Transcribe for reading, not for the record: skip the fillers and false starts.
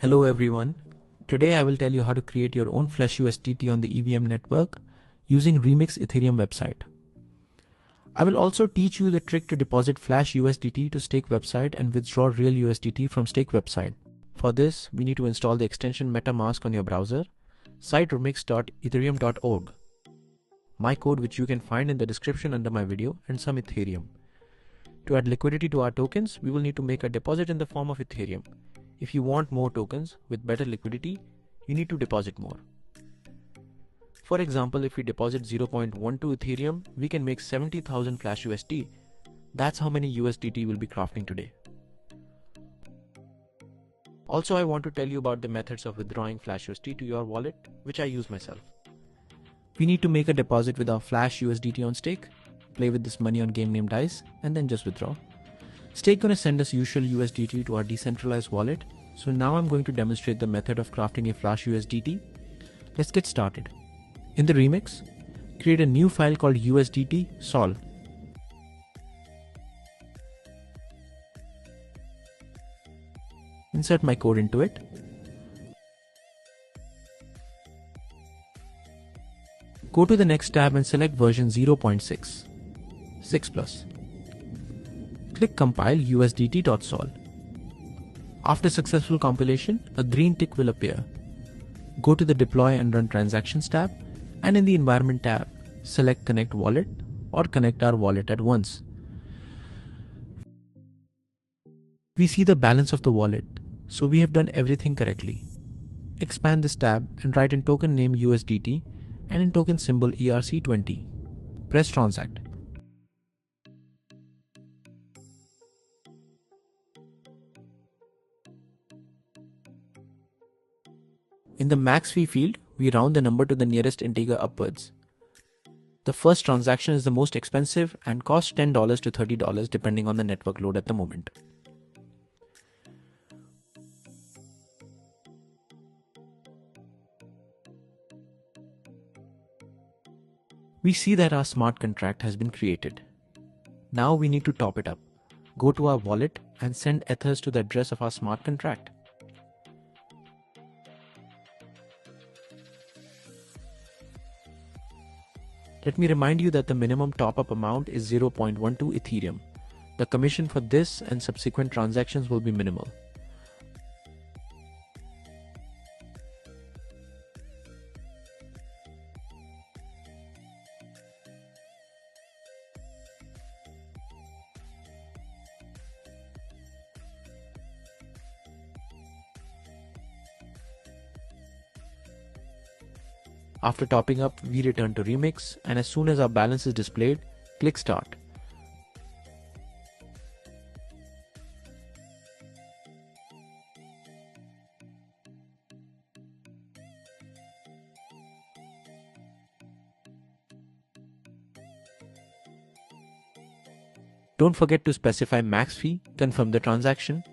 Hello everyone. Today I will tell you how to create your own Flash USDT on the EVM network using Remix Ethereum website. I will also teach you the trick to deposit Flash USDT to stake website and withdraw real USDT from stake website. For this, we need to install the extension MetaMask on your browser, cite remix.ethereum.org, my code which you can find in the description under my video, and some Ethereum. To add liquidity to our tokens, we will need to make a deposit in the form of Ethereum. If you want more tokens with better liquidity, you need to deposit more. For example, if we deposit 0.12 Ethereum, we can make 70,000 Flash USD. That's how many USDT we'll be crafting today. Also, I want to tell you about the methods of withdrawing Flash USD to your wallet, which I use myself. We need to make a deposit with our Flash USDT on stake, play with this money on game named Dice, and then just withdraw. Stake gonna send us usual USDT to our decentralized wallet. So now I'm going to demonstrate the method of crafting a Flash USDT. Let's get started. In the remix, create a new file called USDT sol. Insert my code into it. Go to the next tab and select version 0.6, 6+. Click compile USDT.sol. After successful compilation, a green tick will appear. Go to the deploy and run transactions tab, and in the environment tab, select connect wallet or connect our wallet at once. We see the balance of the wallet, so we have done everything correctly. Expand this tab and write in token name USDT and in token symbol ERC20. Press transact. In the max fee field, we round the number to the nearest integer upwards. The first transaction is the most expensive and costs $10 to $30 depending on the network load at the moment. We see that our smart contract has been created. Now we need to top it up. Go to our wallet and send ethers to the address of our smart contract. Let me remind you that the minimum top-up amount is 0.12 Ethereum. The commission for this and subsequent transactions will be minimal. After topping up, we return to Remix, and as soon as our balance is displayed, click Start. Don't forget to specify max fee, confirm the transaction,